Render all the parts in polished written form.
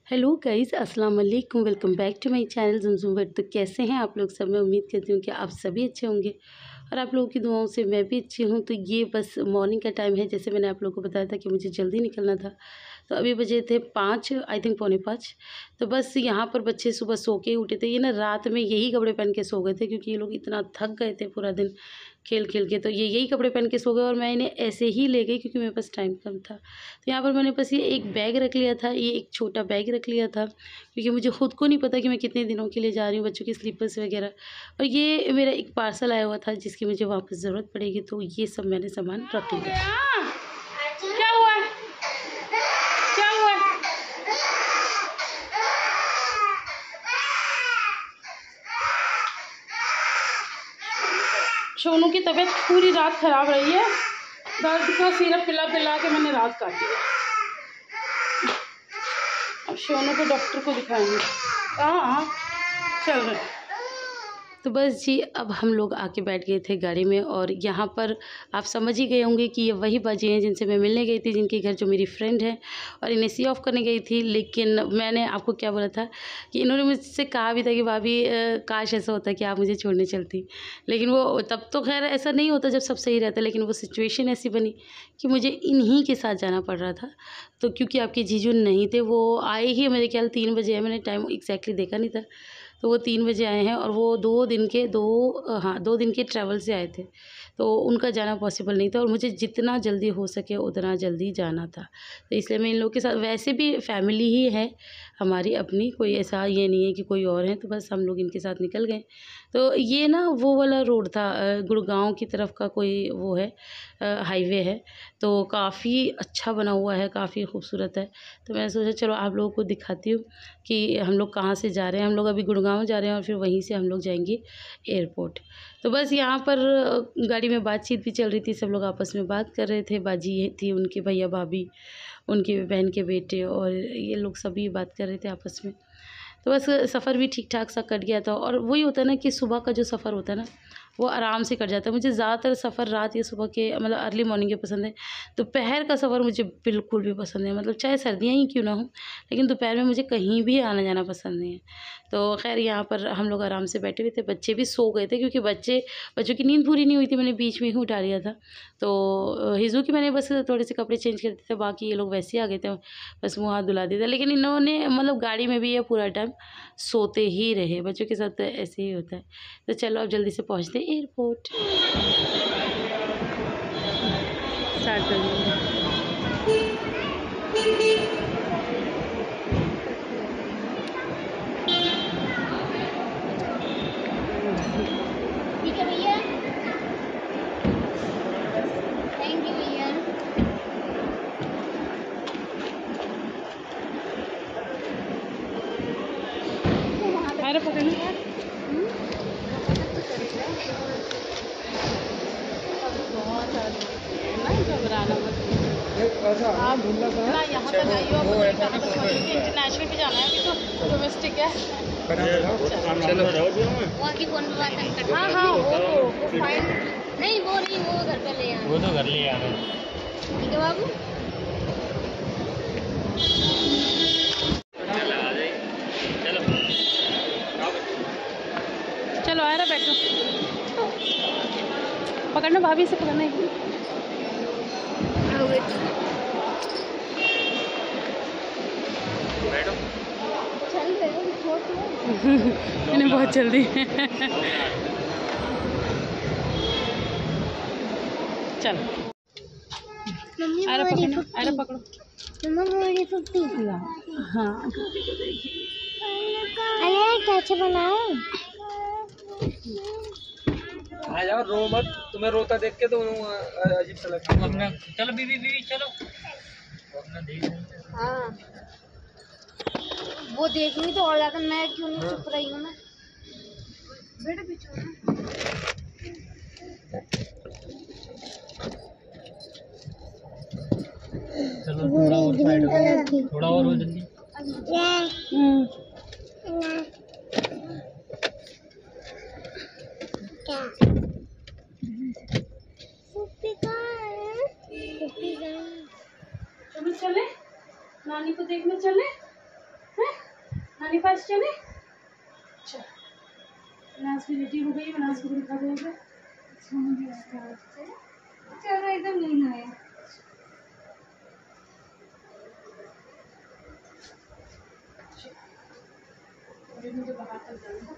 Hello guys, अस्सलाम वालेकुम। Welcome back to my channel Zumzum world. तो कैसे हैं आप लोग सब? मैं उम्मीद करती हूँ कि आप सभी अच्छे होंगे और आप लोगों की दुआओं से मैं भी अच्छी हूँ। तो ये बस मॉर्निंग का टाइम है, जैसे मैंने आप लोगों को बताया था कि मुझे जल्दी निकलना था। तो अभी बजे थे 5, आई थिंक पौने 5। तो बस यहाँ पर बच्चे सुबह सो के उठे थे। ये ना रात में यही कपड़े पहन के सो गए थे, क्योंकि ये लोग इतना थक गए थे पूरा दिन खेल खेल के। तो ये यही कपड़े पहन के सो गए और मैं इन्हें ऐसे ही ले गई, क्योंकि मेरे पास टाइम कम था। तो यहाँ पर मैंने बस ये एक बैग रख लिया था, ये एक छोटा बैग रख लिया था, क्योंकि मुझे खुद को नहीं पता कि मैं कितने दिनों के लिए जा रही हूँ, बच्चों की स्लीपर्स वगैरह। और ये मेरा एक पार्सल आया हुआ था जिसकी मुझे वापस ज़रूरत पड़ेगी, तो ये सब मैंने सामान रख लिया। क्या हुआ है? क्या हुआ है? सोनू की तबीयत पूरी रात ख़राब रही है। दर्द का सिरप पिला पिला के मैंने रात काटी है। अब सोनू को डॉक्टर को दिखाएंगे। हाँ, चल रहे। तो बस जी, अब हम लोग आके बैठ गए थे गाड़ी में, और यहाँ पर आप समझ ही गए होंगे कि ये वही बाजी हैं जिनसे मैं मिलने गई थी, जिनके घर जो मेरी फ्रेंड है, और इन्हें सी ऑफ करने गई थी। लेकिन मैंने आपको क्या बोला था कि इन्होंने मुझसे कहा भी था कि भाभी काश ऐसा होता कि आप मुझे छोड़ने चलती। लेकिन वो तब तो खैर ऐसा नहीं होता जब सब सही रहता, लेकिन वो सिचुएशन ऐसी बनी कि मुझे इन्हीं के साथ जाना पड़ रहा था। तो क्योंकि आपके जीजू नहीं थे, वो आए ही मेरे ख्याल 3 बजे है, मैंने टाइम एग्जैक्टली देखा नहीं था। तो वो 3 बजे आए हैं, और वो 2 दिन के ट्रैवल से आए थे। तो उनका जाना पॉसिबल नहीं था, और मुझे जितना जल्दी हो सके उतना जल्दी जाना था। तो इसलिए मैं इन लोगों के साथ, वैसे भी फैमिली ही है हमारी अपनी, कोई ऐसा ये नहीं है कि कोई और है, तो बस हम लोग इनके साथ निकल गए। तो ये ना वो वाला रोड था, गुड़गांव की तरफ का कोई वो है, हाईवे है। तो काफ़ी अच्छा बना हुआ है, काफ़ी खूबसूरत है। तो मैंने सोचा चलो आप लोगों को दिखाती हूँ कि हम लोग कहाँ से जा रहे हैं। हम लोग अभी गुड़गांव जा रहे हैं, और फिर वहीं से हम लोग जाएंगे एयरपोर्ट। तो बस यहाँ पर गाड़ी में बातचीत भी चल रही थी, सब लोग आपस में बात कर रहे थे। बाजी थी, उनके भैया भाभी, उनके बहन के बेटे, और ये लोग सभी बात कर रहे थे आपस में। तो बस सफ़र भी ठीक ठाक सा कट गया था। और वही होता है ना कि सुबह का जो सफ़र होता है ना, वो आराम से कट जाता है। मुझे ज़्यादातर सफ़र रात या सुबह के, मतलब अर्ली मॉर्निंग के पसंद है। दोपहर का सफ़र मुझे बिल्कुल भी पसंद है, मतलब चाहे सर्दियाँ ही क्यों ना हो, लेकिन दोपहर में मुझे कहीं भी आना जाना पसंद नहीं है। तो खैर यहाँ पर हम लोग आराम से बैठे हुए थे। बच्चे भी सो गए थे, क्योंकि बच्चों की नींद पूरी नहीं हुई थी, मैंने बीच में ही उठा लिया था। तो हिज़ू की मैंने बस थोड़े से कपड़े चेंज कर दिए थे, बाकी ये लोग वैसे ही आ गए थे, बस मुँह हाथ धुला दिया था। लेकिन इन्होंने, मतलब गाड़ी में भी ये पूरा टाइम सोते ही रहे। बच्चों के साथ तो ऐसे ही होता है। तो चलो अब जल्दी से पहुँचते हैं एयरपोर्ट। स्टार्ट कर देंगे। ठीक है भैया, थैंक यू भैया। अरे पकड़ना। घबराना मत। आप ना यहाँ तक आइए, और इंटरनेशनल भी जाना है, अभी तो डोमेस्टिक है। वहाँ की फोन पे बात करते। हाँ हाँ, वो फाइन नहीं, वो नहीं, वो घर पे ले आए। वो तो कर लिया यार। ठीक है बाबू। चलो आ रहा, बैठो। पकड़ना, भाभी से पकड़ना है। चल रहे इन्हें बहुत जल्दी चल। अरे पकड़ो, अरे पकड़ो। हाँ, अरे कैसे बनाओ? आ जाओ, रो मत। तुम्हें रोता देख के तो अजीब सा लगता है। चलो बीबी बीबी चलो। हाँ, वो देखूंगी तो और ज्यादा। मैं क्यों नहीं चुप रही हूँ? मैं बेटे पीछे चलो थोड़ा और साइड हो, थोड़ा और हो जल्दी। क्या पुप्पी कहाँ है? पुप्पी कहाँ है? चले नानी को देखने चले हैं? रेडी फास्ट चले। अच्छा नाच भी रेडी हो गई, नाच को दिखा दोगे। चलो एकदम नहीं है। मुझे बाहर तक जाना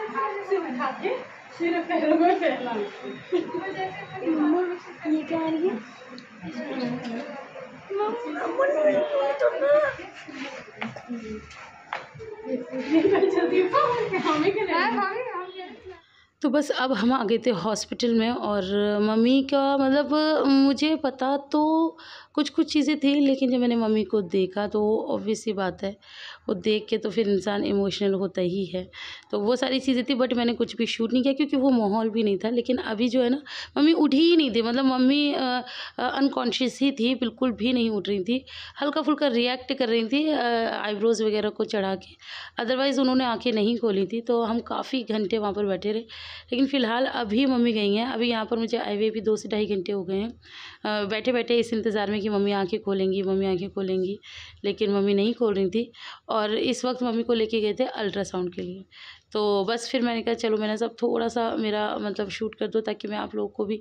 हाथ से उठा के फिर पैरों में फैलाना। ये क्या आ रही है? तो बस अब हम आ गए थे हॉस्पिटल में और मम्मी का मतलब मुझे पता तो कुछ कुछ चीज़ें थी, लेकिन जब मैंने मम्मी को देखा तो ऑब्वियस सी बात है वो देख के तो फिर इंसान इमोशनल होता ही है। तो वो सारी चीज़ें थी, बट मैंने कुछ भी शूट नहीं किया क्योंकि वो माहौल भी नहीं था। लेकिन अभी जो है ना, मम्मी उठी ही नहीं थी, मतलब मम्मी अनकॉन्शियस ही थी, बिल्कुल भी नहीं उठ रही थी, हल्का फुल्का रिएक्ट कर रही थी आईब्रोज़ वगैरह को चढ़ा के, अदरवाइज़ उन्होंने आँखें नहीं खोली थी। तो हम काफ़ी घंटे वहाँ पर बैठे रहे, लेकिन फ़िलहाल अभी मम्मी गई हैं। अभी यहाँ पर मुझे आए हुए भी 2 से ढाई घंटे हो गए हैं बैठे बैठे इस इंतज़ार में कि मम्मी आँखें खोलेंगी, मम्मी आँखें खोलेंगी, लेकिन मम्मी नहीं खोल रही थी। और इस वक्त मम्मी को लेके गए थे अल्ट्रासाउंड के लिए। तो बस फिर मैंने कहा चलो मैंने सब थोड़ा सा मेरा मतलब शूट कर दो ताकि मैं आप लोगों को भी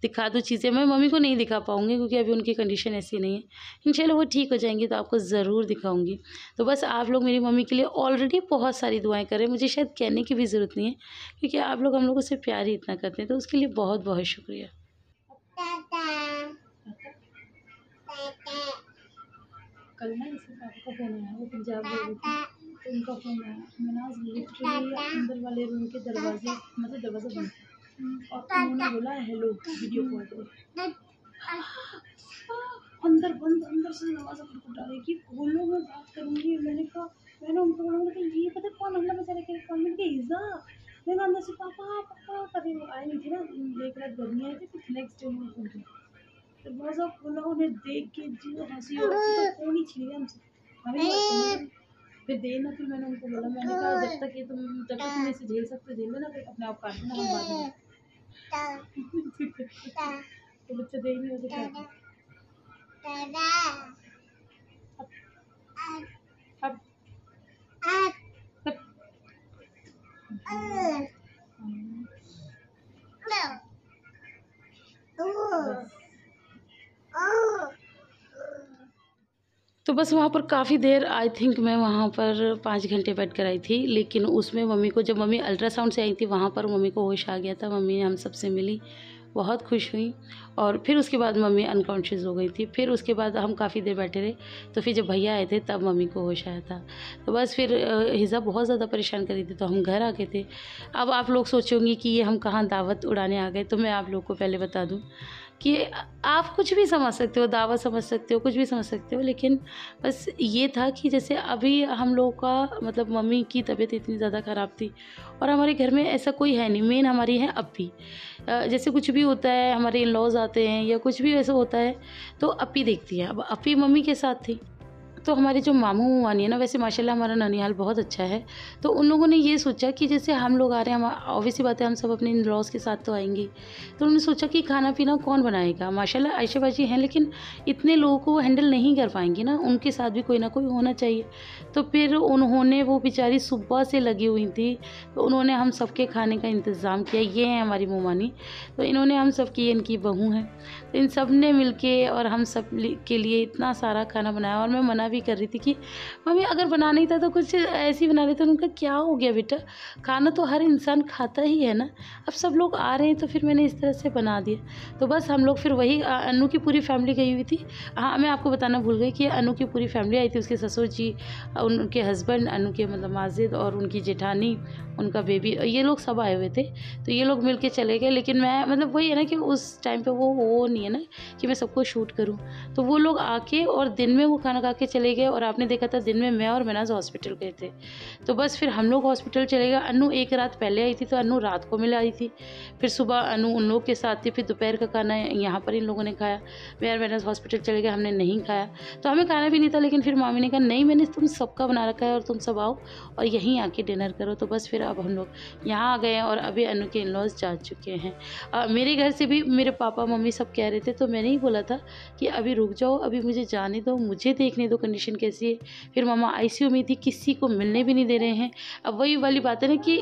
दिखा दूँ चीज़ें। मैं मम्मी को नहीं दिखा पाऊँगी क्योंकि अभी उनकी कंडीशन ऐसी नहीं है, इंशाल्लाह वो ठीक हो जाएंगी तो आपको ज़रूर दिखाऊँगी। तो बस आप लोग मेरी मम्मी के लिए ऑलरेडी बहुत सारी दुआएं करें, मुझे शायद कहने की भी ज़रूरत नहीं है क्योंकि आप लोग हम लोगों से प्यार ही इतना करते हैं, तो उसके लिए बहुत बहुत शुक्रिया। कल ना इसी पापा का फ़ोन आया, वो पंजाब गए थे तो उनका फ़ोन आया। मैंने आज लिटरली अंदर वाले रूम के दरवाजे मतलब दरवाज़ा बंद था और उन्होंने बोला हेलो वीडियो कॉल करो, अंदर बंद, अंदर से दरवाज़ा खटखटा रही कि खोलो मैं बात करूँगी। मैंने उनको बोला कि ये पता कौन अल्लाह बेचारे के कॉल में ईज़ा। मैंने अंदर से पापा पापा करे आए नहीं थे ना, देख रात गर्मी आई थी, फिर नेक्स्ट डे उन्होंने फ़ोन किया। दरवाज़ा खोला, उन्हें देख के जो हंसी हो रही तो फ़ोन ही छीन लिया हमसे, हमें फिर देना। फिर मैंने उनको बोला, मैंने कहा जब तक तुम इसे झेल सकते झेल लेना, फिर अपने आप काट लेना, हम बाद में तो बच्चे देख नहीं होते क्या तो बस वहाँ पर काफ़ी देर आई थिंक मैं वहाँ पर 5 घंटे बैठ कर आई थी। लेकिन उसमें मम्मी को जब मम्मी अल्ट्रासाउंड से आई थी वहाँ पर मम्मी को होश आ गया था, मम्मी हम सबसे मिली, बहुत खुश हुई। और फिर उसके बाद मम्मी अनकॉन्शियस हो गई थी। फिर उसके बाद हम काफ़ी देर बैठे रहे, तो फिर जब भैया आए थे तब मम्मी को होश आया था। तो बस फिर हिज़ा बहुत ज़्यादा परेशान कर रही थी तो हम घर आ गए थे। अब आप लोग सोचोगे कि ये हम कहाँ दावत उड़ाने आ गए, तो मैं आप लोग को पहले बता दूँ कि आप कुछ भी समझ सकते हो, दावत समझ सकते हो, कुछ भी समझ सकते हो, लेकिन बस ये था कि जैसे अभी हम लोगों का मतलब मम्मी की तबीयत इतनी ज़्यादा ख़राब थी और हमारे घर में ऐसा कोई है नहीं, मेन हमारी है अप्पी। जैसे कुछ भी होता है, हमारे इन लॉज आते हैं या कुछ भी ऐसा होता है तो अप्पी देखती है। अब अप्पी मम्मी के साथ थी, तो हमारे जो मामू मानी है ना, वैसे माशाल्लाह हमारा ननिहाल बहुत अच्छा है, तो उन लोगों ने ये सोचा कि जैसे हम लोग आ रहे हैं, हम ऑब्वियस सी बात है हम सब अपने इन लॉज के साथ तो आएंगे, तो उन्होंने सोचा कि खाना पीना कौन बनाएगा। माशाल्लाह आयशा बाजी हैं, लेकिन इतने लोगों को वो हैंडल नहीं कर पाएंगी ना, उनके साथ भी कोई ना कोई होना चाहिए। तो फिर उन्होंने, वो बेचारी सुबह से लगी हुई थी, तो उन्होंने हम सबके खाने का इंतज़ाम किया। ये हैं हमारी मोमानी, तो इन्होंने हम सब की, इनकी बहू हैं, तो इन सब ने मिल के और हम सब के लिए इतना सारा खाना बनाया। और मैं मना भी कर रही थी कि मम्मी अगर बनाना ही था तो कुछ ऐसे ही बना रहे थे। उनका क्या हो गया बेटा, खाना तो हर इंसान खाता ही है ना, अब सब लोग आ रहे हैं तो फिर मैंने इस तरह से बना दिया। तो बस हम लोग फिर वही, अनु की पूरी फैमिली गई हुई थी। हाँ, मैं आपको बताना भूल गई कि अनु की पूरी फैमिली आई थी, उसके ससुर जी, उनके हस्बैंड, अनु के मतलब माजिद, और उनकी जेठानी, उनका बेबी, ये लोग सब आए हुए थे। तो ये लोग मिल के चले गए, लेकिन मैं मतलब वही है ना कि उस टाइम पे वो नहीं है ना कि मैं सबको शूट करूँ। तो वो लोग आके और दिन में वो खाना खा के चले चले गए और आपने देखा था दिन में मैं और मनाज हॉस्पिटल गए थे। तो बस फिर हम लोग हॉस्पिटल चले गए। अनु एक रात पहले आई थी तो अनु रात को मिल आई थी। फिर सुबह अनु उन लोग के साथ थी। फिर दोपहर का खाना यहाँ पर इन लोगों ने खाया। मैं और मनाज हॉस्पिटल चले गए, हमने नहीं खाया। तो हमें खाना भी नहीं था, लेकिन फिर मामी ने कहा नहीं मैंने तुम सबका बना रखा है और तुम सब आओ और यहीं आके डिनर करो। तो बस फिर अब हम लोग यहाँ आ गए हैं और अभी अनु के इन लॉज जा चुके हैं। मेरे घर से भी मेरे पापा मम्मी सब कह रहे थे, तो मैंने ही बोला था कि अभी रुक जाओ, अभी मुझे जाने दो, मुझे देखने दो कंडीशन कैसी है। फिर मामा आईसीयू में थी, किसी को मिलने भी नहीं दे रहे हैं। अब वही वाली बात है ना कि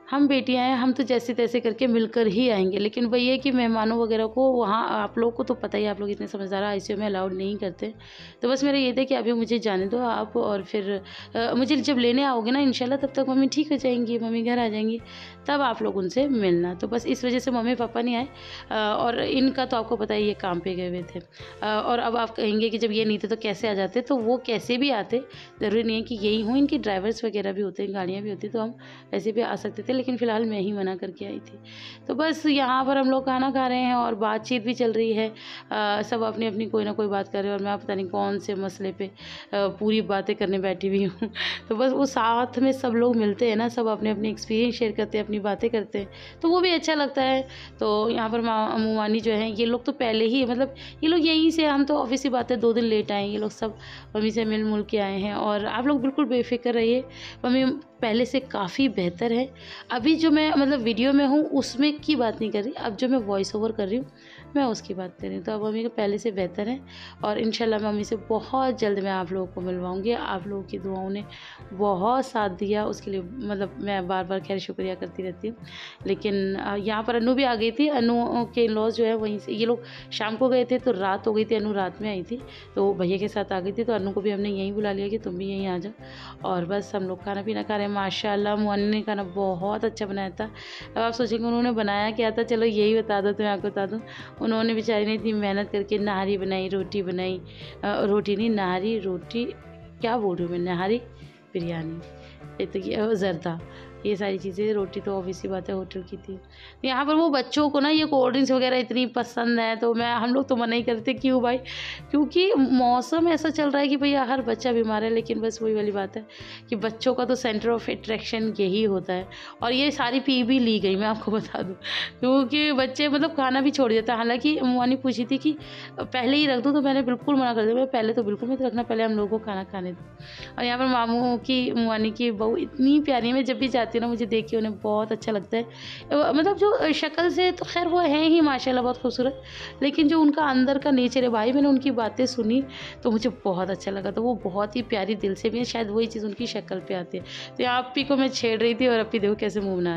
हम बेटियां हैं, हम तो जैसे तैसे करके मिलकर ही आएंगे, लेकिन वही है कि मेहमानों वगैरह को वहाँ आप लोग को तो पता ही, आप लोग इतने समझदार आईसीयू में अलाउड नहीं करते। तो बस मेरा ये था कि अभी मुझे जाने दो आप, और फिर मुझे जब लेने आओगे ना इंशाल्लाह तब तक मम्मी ठीक हो जाएंगी, मम्मी घर आ जाएंगी, तब आप लोग उनसे मिलना। तो बस इस वजह से मम्मी पापा नहीं आए। और इनका तो आपको पता ही ये काम पे गए हुए थे। और अब आप कहेंगे कि जब ये नहीं थे तो कैसे आ जाते, तो वो कैसे भी आते, ज़रूरी नहीं है कि यही हूँ, इनके ड्राइवर्स वगैरह भी होते हैं, गाड़ियाँ भी होती, तो हम वैसे भी आ सकते थे, लेकिन फ़िलहाल मैं ही मना करके आई थी। तो बस यहाँ पर हम लोग खाना खा रहे हैं और बातचीत भी चल रही है। सब अपनी अपनी कोई ना कोई बात कर रहे हैं और मैं पता नहीं कौन से मसले पे पूरी बातें करने बैठी हुई हूँ। तो बस वो साथ में सब लोग मिलते हैं ना, सब अपने अपने एक्सपीरियंस शेयर करते हैं, अपनी बातें करते हैं, तो वो भी अच्छा लगता है। तो यहाँ पर मामानी जो है, ये लोग तो पहले ही, मतलब ये लोग यहीं से, हम तो ऑब्वियसली बात है 2 दिन लेट आए, ये लोग सब मम्मी से मिल मुल के आए हैं। और आप लोग बिल्कुल बेफिक्र रहिए, मम्मी पहले से काफ़ी बेहतर है। अभी जो मैं मतलब वीडियो में हूँ उसमें की बात नहीं कर रही, अब जो मैं वॉइस ओवर कर रही हूँ मैं उसकी बात कर रही हूँ। तो अब मम्मी को पहले से बेहतर है और इंशाल्लाह मम्मी से बहुत जल्द मैं आप लोगों को मिलवाऊँगी। आप लोगों की दुआओं ने बहुत साथ दिया, उसके लिए मतलब मैं बार बार खैर शुक्रिया करती रहती हूँ। लेकिन यहाँ पर अनु भी आ गई थी। अनु के लॉज जो है वहीं से, ये लोग शाम को गए थे तो रात हो गई थी, अनु रात में आई थी, तो भैया के साथ आ गई थी। तो अनु को भी हमने यहीं बुला लिया कि तुम भी यहीं आ जाओ। और बस हम लोग खाना पीना खा रहे हैं। माशाल्लाह मुअन्नी ने खाना बहुत अच्छा बनाया था। अब आप सोचेंगे उन्होंने बनाया क्या था, चलो यही बता दो तो मैं आपको बता दूँ। उन्होंने बेचारी ने इतनी मेहनत करके नहारी बनाई, रोटी बनाई, रोटी नहीं नहारी रोटी, क्या बोल रही हूँ मैं, नहारी बिरयानी, ये तो ये जर्दा, ये सारी चीज़ें। रोटी तो ऑब्वियसली बात है होटल की थी। यहाँ पर वो बच्चों को ना ये कोल्ड ड्रिंक्स वगैरह इतनी पसंद है, तो हम लोग तो मना ही करते, क्यों भाई, क्योंकि मौसम ऐसा चल रहा है कि भैया हर बच्चा बीमार है। लेकिन बस वही वाली बात है कि बच्चों का तो सेंटर ऑफ अट्रैक्शन यही होता है। और ये सारी पी भी ली गई, मैं आपको बता दूँ, क्योंकि बच्चे मतलब खाना भी छोड़ देता है। हालाँकि मुआनी पूछी थी कि पहले ही रख दूँ, तो मैंने बिल्कुल मना कर दिया, मैं पहले तो बिल्कुल मत रखना, पहले हम लोगों को खाना खाने दो। और यहाँ पर मामू की मुआनी की बहू इतनी प्यारी है, मैं जब भी जाती हूँ ना मुझे देख के उन्हें बहुत अच्छा लगता है। मतलब जो शक्ल से तो खैर वो है ही माशाल्लाह बहुत खूबसूरत, लेकिन जो उनका अंदर का नेचर है भाई, मैंने उनकी बातें सुनी तो मुझे बहुत अच्छा लगा। तो वो बहुत ही प्यारी दिल से भी है, शायद वही चीज़ उनकी शक्ल पे आती है। तो यहाँ अप्पी को मैं छेड़ रही थी और अप्पी देखो कैसे मुँह बना